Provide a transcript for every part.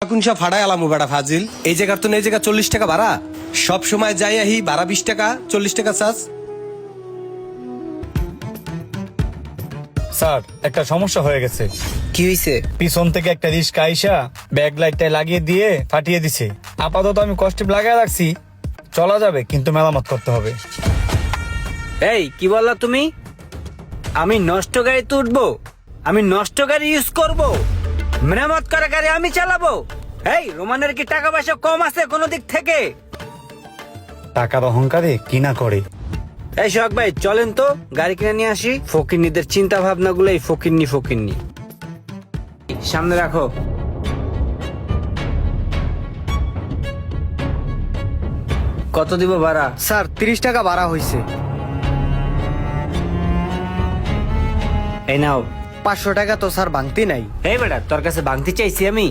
কুনসা ফাড়ায় আলামু বেড়া ফাজিল এই জায়গার তো এই জায়গা 40 টাকা ভাড়া সব সময় যাই আহি ভাড়া 20 টাকা 40 টাকা চার্জ। স্যার একটা সমস্যা হয়ে গেছে। কি হইছে? পিছন থেকে একটা রিস্কা আইসা ব্যাক লাইটটা লাগিয়ে দিয়ে ফাটিয়ে দিছে। আপাতত আমি কস্টিপ লাগায় রাখছি, চলা যাবে কিন্তু মেরামত করতে হবে। এই কি বললা তুমি? আমি নষ্ট গাড়িতে উঠবো? আমি নষ্ট গাড়ি ইউজ করব? মেরামত করা গাড়ি আমি চালাবো? এই রোমানের কি টাকা পয়সা কম আছে কোনো দিক থেকে? টাকার অহংকারে কি না করে। এই শখ ভাই চলেন তো গাড়ি কিনে নিয়ে আসি। ফকিন্নিদের চিন্তা ভাবনা গুলো এই ফকিন্নি সামনে রাখো। কত দিব ভাড়া? স্যার 30 টাকা ভাড়া হয়েছে। এই নাও। 500 টাকা তো স্যার ভাঙতি নাই। এই বেটা তোর কাছে ভাঙতি চাইছি? আমি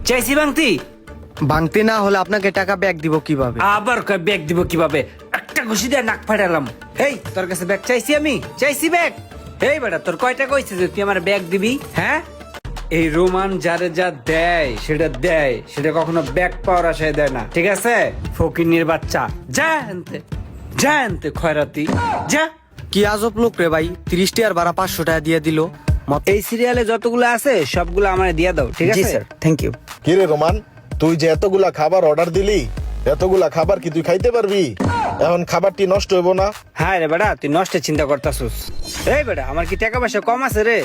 চাইছি ভাঙতি? ভাঙতি না হলে আপনাকে টাকা ব্যাক দিব কিভাবে? আবার কয় ব্যাগ দিব কিভাবে? একটা ঘুষি দিয়ে নাক ফাটালাম। এই তোর কাছে ব্যাগ চাইছি? আমি চাইছি ব্যাগ? এই বেটা তোর কয়টা কইছে যে তুই আমার ব্যাগ দিবি? হ্যাঁ, এই রোমান যারে যা দেয় সেটা কখনো ব্যাগ পাওয়ার আশায় দেয় না, ঠিক আছে? ফকিন্নির বাচ্চা, যা আনতে খয়রাতি যা। কি আজব লোক রে ভাই, 30 টাকার ভাড়া 500 টাকা দিয়ে দিল। এই সিরিয়ালে যতগুলো আছে সবগুলো আমারে দিয়ে দাও, ঠিক জি আছে? Sir, thank you. কিরে রোমান, তুই যে এতগুলা খাবার অর্ডার দিলি, এতগুলা খাবার কি তুই খাইতে পারবি? এখন খাবারটি নষ্ট হইব না? হ্যাঁ রে বেটা, তুই নষ্টের চিন্তা করতাছিস। এই বেটা আমার কি টাকা পয়সা কম আছে রে?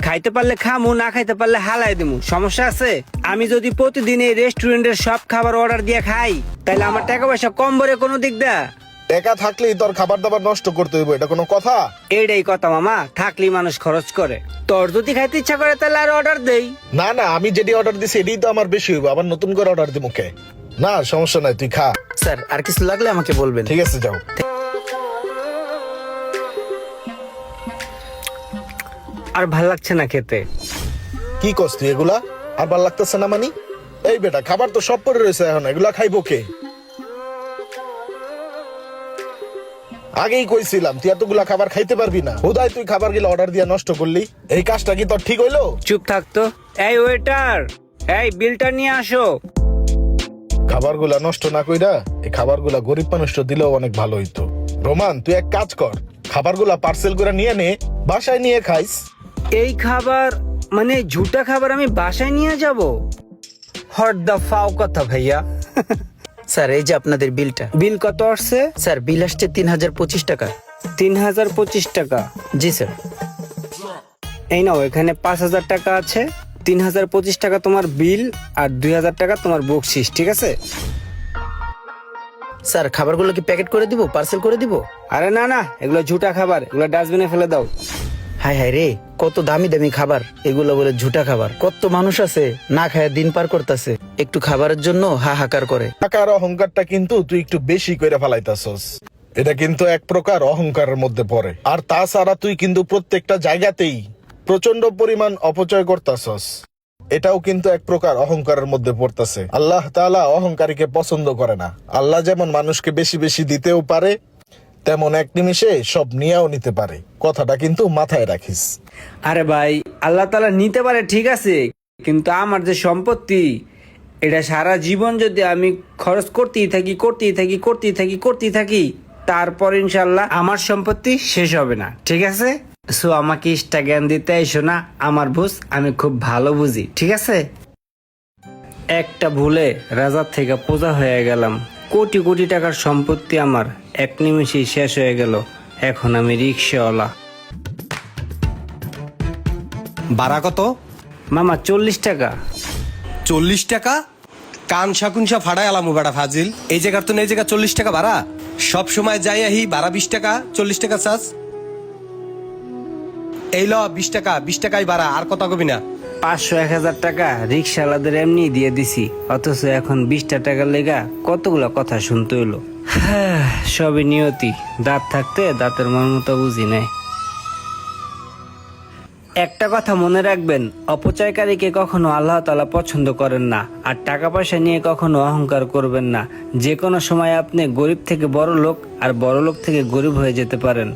খাইতে পারলে খামু, না খাইতে পারলে হালাই দিমু, সমস্যা আছে? আমি যদি প্রতিদিন এই রেস্টুরেন্টের সব খাবার অর্ডার দিয়ে খাই তাহলে আমার টাকা পয়সা কম বলে কোনো দিক দা? টাকা থাকলেই তোর খাবার দাবার নষ্ট করতে হইব, এটা কোনো কথা? এইটাই কথা মামা, থাকলেই মানুষ খরচ করে। তোর যদি খাইতে ইচ্ছা করে তাহলে আর অর্ডার দেই। না না, আমি যেটি অর্ডার দিছি এটাই তো আমার বেশি হইব, আবার নতুন করে অর্ডার দিব কে? না সমস্যা নাই, তুই খা। স্যার আর কিছু লাগলে আমাকে বলবেন। ঠিক আছে, যাও। আর ভাল লাগছে না খেতে। কি কস তুই এগুলা? আর ভাল লাগতেছে না মানি? এই বেটা খাবার তো সব পরে রয়েছে, এখন এগুলা খাইবো কে? আগেই কইছিলাম তুই এতগুলা খাবার খাইতে পারবি না, হুদাই তুই খাবার গুলা অর্ডার দিয়ে নষ্ট করলি। এই কাজটা কি তোর ঠিক হইলো? চুপ থাকতো। এই ওয়েটার, এই বিলটা নিয়ে আসো। খাবার গুলা নষ্ট না কইরা এই খাবার গুলা গরিব মানুষটা দিলেও অনেক ভালো হইতো। রোমান, তুই এক কাজ কর, খাবার গুলা পার্সেল করে নিয়ে নে, বাসায় নিয়ে খাইস। এই খাবার মানে ঝুটা খাবার আমি বাসায় নিয়ে যাব? হট দা ফাও কথা ভাইয়া। স্যার এই যে আপনাদের বিলটা। বিল কত আসছে? স্যার বিল আসছে 3025 টাকা। 3025 টাকা? জি স্যার। এই নাও, এখানে 5000 টাকা আছে। 3025 টাকা তোমার বিল আর 2000 টাকা তোমার বকশিস, ঠিক আছে? স্যার খাবারগুলো কি প্যাকেট করে দিব, পার্সেল করে দিব? আরে না না, এগুলো ঝুটা খাবার, এগুলো ডাস্টবিনে ফেলে দাও। হাই হাই রে, কত দামি দামি খাবার, এগুলো বলে ঝুটা খাবার। কত মানুষ আছে না খায় দিন পার করতেছে, একটু খাবারের জন্য হাহাকার করে। টাকার অহংকারটা কিন্তু তুই একটু বেশি করে ফেলাইতাছস। এটা কিন্তু এক প্রকার অহংকারের মধ্যে পড়ে। আর তাছাড়া তুই কিন্তু প্রত্যেকটা জায়গাতেই প্রচন্ড পরিমাণ অপচয় করতাছস, এটাও কিন্তু এক প্রকার অহংকারের মধ্যে পড়তেছে। আল্লাহ তাআলা অহংকারীকে পছন্দ করে না। আল্লাহ যেমন মানুষকে বেশি বেশি দিতেও পারে, তেমন এক নিমিষে সব নিয়েও নিতে পারে, কথাটা কিন্তু মাথায় রাখিস। আরে ভাই, আল্লাহ তাআলা নিতে পারে ঠিক আছে, কিন্তু আমার যে সম্পত্তি এটা সারা জীবন যদি আমি খরচ করতেই থাকি তারপর ইনশাল্লাহ আমার সম্পত্তি শেষ হবে না, ঠিক আছে? সো আমাকে ইষ্টা জ্ঞান দিতে এসো না, আমার বুঝ আমি খুব ভালো বুঝি, ঠিক আছে? একটা ভুলে রাজার থেকে প্রজা হয়ে গেলাম। কোটি কোটি টাকার সম্পত্তি আমার এক নিমিষেই শেষ হয়ে গেল। এখন আমি রিক্সাওয়ালা। ভাড়া কত? মামা 40 টাকা। 40 টাকা? কান শাকুনসা ফাড়ায় আলামু বেড়া ফাজিল এই জায়গার তো এই জায়গা 40 টাকা ভাড়া সব সময় যাই আহি ভাড়া 20 টাকা 40 টাকা চার্জ। এই ল 20 টাকা, 20 টাকাই ভাড়া, আর কথা কবি না। 500-1000 টাকা রিক্সাওয়ালাদের এমনি দিয়ে দিছি, অথচ এখন 20 টাকার লেগা কতগুলা কথা শুনতে হইলো। সবই নিয়তি, দাঁত থাকতে দাঁতের মন মতো বুঝি নাই। একটা কথা মনে রাখবেন, অপচয়কারীকে কখনো আল্লাহ তাআলা পছন্দ করেন না। আর টাকা পয়সা নিয়ে কখনো অহংকার করবেন না। যে কোনো সময় আপনি গরিব থেকে বড় লোক আর বড় লোক থেকে গরিব হয়ে যেতে পারেন।